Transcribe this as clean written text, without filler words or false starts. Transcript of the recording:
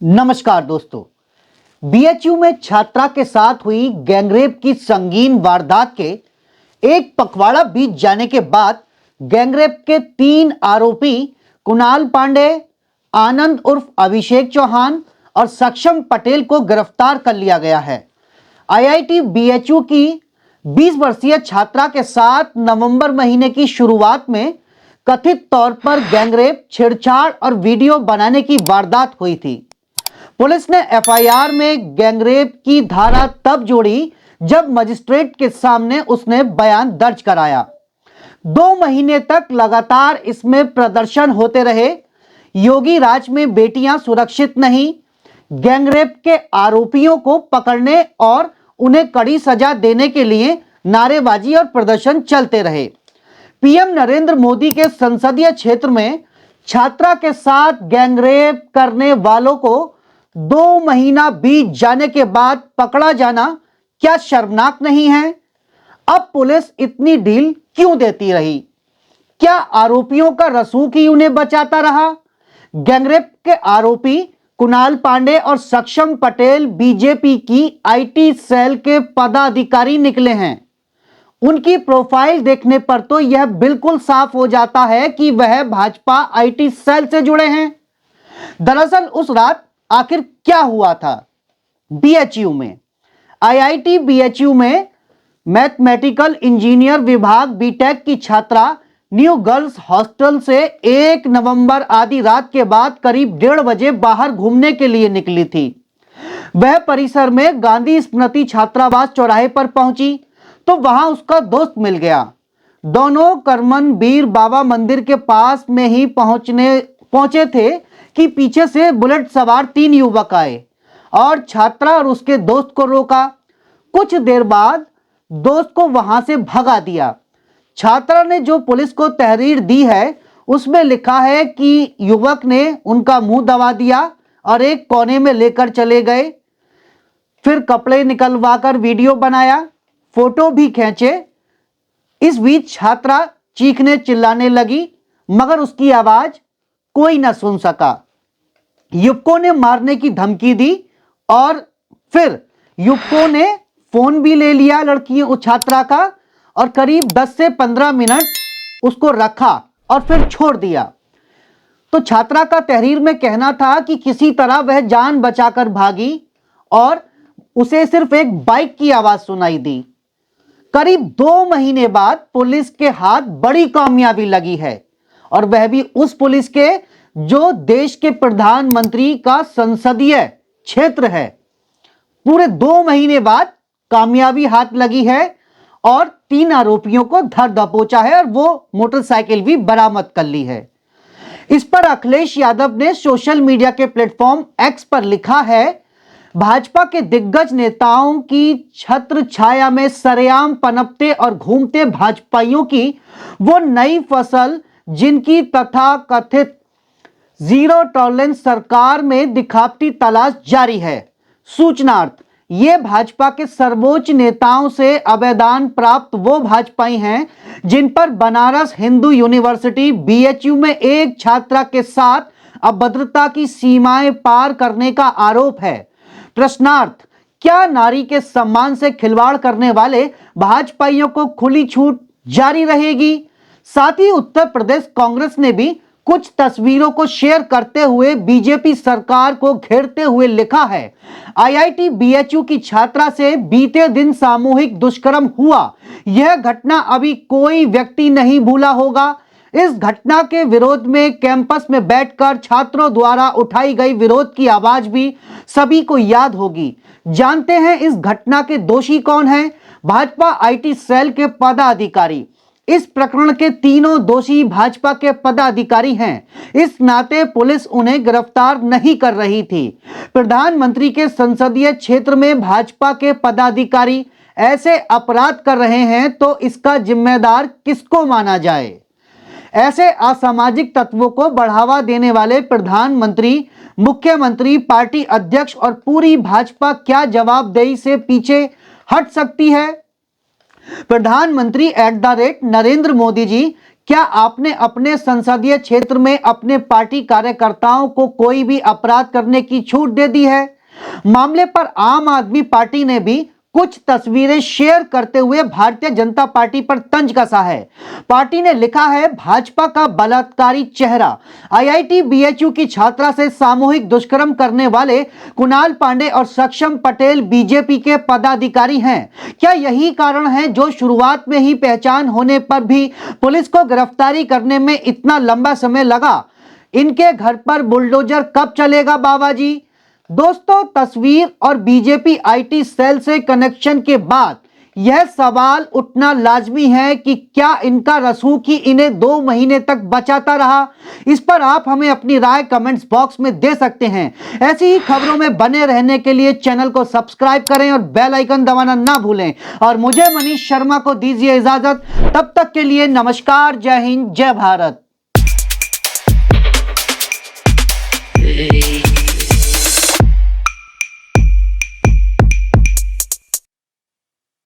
नमस्कार दोस्तों। बीएचयू में छात्रा के साथ हुई गैंगरेप की संगीन वारदात के एक पखवाड़ा बीत जाने के बाद गैंगरेप के 3 आरोपी कुणाल पांडे, आनंद उर्फ अभिषेक चौहान और सक्षम पटेल को गिरफ्तार कर लिया गया है। आईआईटी बीएचयू की 20 वर्षीय छात्रा के साथ नवंबर महीने की शुरुआत में कथित तौर पर गैंगरेप, छेड़छाड़ और वीडियो बनाने की वारदात हुई थी। पुलिस ने एफआईआर में गैंगरेप की धारा तब जोड़ी जब मजिस्ट्रेट के सामने उसने बयान दर्ज कराया। 2 महीने तक लगातार इसमें प्रदर्शन होते रहे। योगी राज में बेटियां सुरक्षित नहीं, गैंगरेप के आरोपियों को पकड़ने और उन्हें कड़ी सजा देने के लिए नारेबाजी और प्रदर्शन चलते रहे। पीएम नरेंद्र मोदी के संसदीय क्षेत्र में छात्रा के साथ गैंगरेप करने वालों को 2 महीना बीत जाने के बाद पकड़ा जाना क्या शर्मनाक नहीं है? अब पुलिस इतनी ढील क्यों देती रही? क्या आरोपियों का रसूख ही उन्हें बचाता रहा? गैंगरेप के आरोपी कुणाल पांडे और सक्षम पटेल बीजेपी की आईटी सेल के पदाधिकारी निकले हैं। उनकी प्रोफाइल देखने पर तो यह बिल्कुल साफ हो जाता है कि वह भाजपा आईटी सेल से जुड़े हैं। दरअसल उस रात आखिर क्या हुआ था? बीएचयू में आईआईटी बीएचयू में मैथमेटिकल इंजीनियर विभाग बीटेक की छात्रा न्यू गर्ल्स हॉस्टल से 1 नवंबर आधी रात के बाद करीब 1:30 बजे बाहर घूमने के लिए निकली थी। वह परिसर में गांधी स्मृति छात्रावास चौराहे पर पहुंची तो वहां उसका दोस्त मिल गया। दोनों करमन बीर बाबा मंदिर के पास में ही पहुंचे थे कि पीछे से बुलेट सवार 3 युवक आए और छात्रा और उसके दोस्त को रोका। कुछ देर बाद दोस्त को वहां से भगा दिया। छात्रा ने जो पुलिस को तहरीर दी है उसमें लिखा है कि युवक ने उनका मुंह दबा दिया और एक कोने में लेकर चले गए। फिर कपड़े निकलवाकर वीडियो बनाया, फोटो भी खींचे। इस बीच छात्रा चीखने चिल्लाने लगी मगर उसकी आवाज कोई ना सुन सका। युवकों ने मारने की धमकी दी और फिर युवकों ने फोन भी ले लिया छात्रा का और करीब 10 से 15 मिनट उसको रखा और फिर छोड़ दिया। तो छात्रा का तहरीर में कहना था कि किसी तरह वह जान बचाकर भागी और उसे सिर्फ एक बाइक की आवाज सुनाई दी। करीब 2 महीने बाद पुलिस के हाथ बड़ी कामयाबी लगी है और वह भी उस पुलिस के जो देश के प्रधानमंत्री का संसदीय क्षेत्र है। पूरे 2 महीने बाद कामयाबी हाथ लगी है और 3 आरोपियों को धर दबोचा है और वो मोटरसाइकिल भी बरामद कर ली है। इस पर अखिलेश यादव ने सोशल मीडिया के प्लेटफॉर्म एक्स पर लिखा है, भाजपा के दिग्गज नेताओं की छत्र छाया में सरेआम पनपते और घूमते भाजपाइयों की वो नई फसल जिनकी तथाकथित जीरो टॉलरेंस सरकार में दिखावटी तलाश जारी है। सूचनार्थ, ये भाजपा के सर्वोच्च नेताओं से अभयदान प्राप्त वो भाजपाई हैं जिन पर बनारस हिंदू यूनिवर्सिटी बीएचयू में एक छात्रा के साथ अभद्रता की सीमाएं पार करने का आरोप है। प्रश्नार्थ, क्या नारी के सम्मान से खिलवाड़ करने वाले भाजपाइयों को खुली छूट जारी रहेगी? साथ ही उत्तर प्रदेश कांग्रेस ने भी कुछ तस्वीरों को शेयर करते हुए बीजेपी सरकार को घेरते हुए लिखा है, आईआईटी बीएचयू की छात्रा से बीते दिन सामूहिक दुष्कर्म हुआ। यह घटना अभी कोई व्यक्ति नहीं भूला होगा। इस घटना के विरोध में कैंपस में बैठकर छात्रों द्वारा उठाई गई विरोध की आवाज भी सभी को याद होगी। जानते हैं इस घटना के दोषी कौन हैं? भाजपा आईटी सेल के पदाधिकारी। इस प्रकरण के तीनों दोषी भाजपा के पदाधिकारी हैं। इस नाते पुलिस उन्हें गिरफ्तार नहीं कर रही थी। प्रधानमंत्री के संसदीय क्षेत्र में भाजपा के पदाधिकारी ऐसे अपराध कर रहे हैं तो इसका जिम्मेदार किसको माना जाए? ऐसे असामाजिक तत्वों को बढ़ावा देने वाले प्रधानमंत्री, मुख्यमंत्री, पार्टी अध्यक्ष और पूरी भाजपा क्या जवाबदेही से पीछे हट सकती है? प्रधानमंत्री @ नरेंद्र मोदी जी क्या आपने अपने संसदीय क्षेत्र में अपने पार्टी कार्यकर्ताओं को कोई भी अपराध करने की छूट दे दी है? मामले पर आम आदमी पार्टी ने भी कुछ तस्वीरें शेयर करते हुए भारतीय जनता पार्टी पर तंज कसा है। पार्टी ने लिखा है, भाजपा का बलात्कारी चेहरा। आईआईटी बीएचयू की छात्रा से सामूहिक दुष्कर्म करने वाले कुणाल पांडे और सक्षम पटेल बीजेपी के पदाधिकारी हैं। क्या यही कारण है जो शुरुआत में ही पहचान होने पर भी पुलिस को गिरफ्तारी करने में इतना लंबा समय लगा? इनके घर पर बुलडोजर कब चलेगा बाबा जी? दोस्तों, तस्वीर और बीजेपी आईटी सेल से कनेक्शन के बाद यह सवाल उठना लाजमी है कि क्या इनका रसूख ही इन्हें 2 महीने तक बचाता रहा? इस पर आप हमें अपनी राय कमेंट्स बॉक्स में दे सकते हैं। ऐसी ही खबरों में बने रहने के लिए चैनल को सब्सक्राइब करें और बेल आइकन दबाना ना भूलें। और मुझे मनीष शर्मा को दीजिए इजाजत। तब तक के लिए नमस्कार, जय हिंद, जय भारत।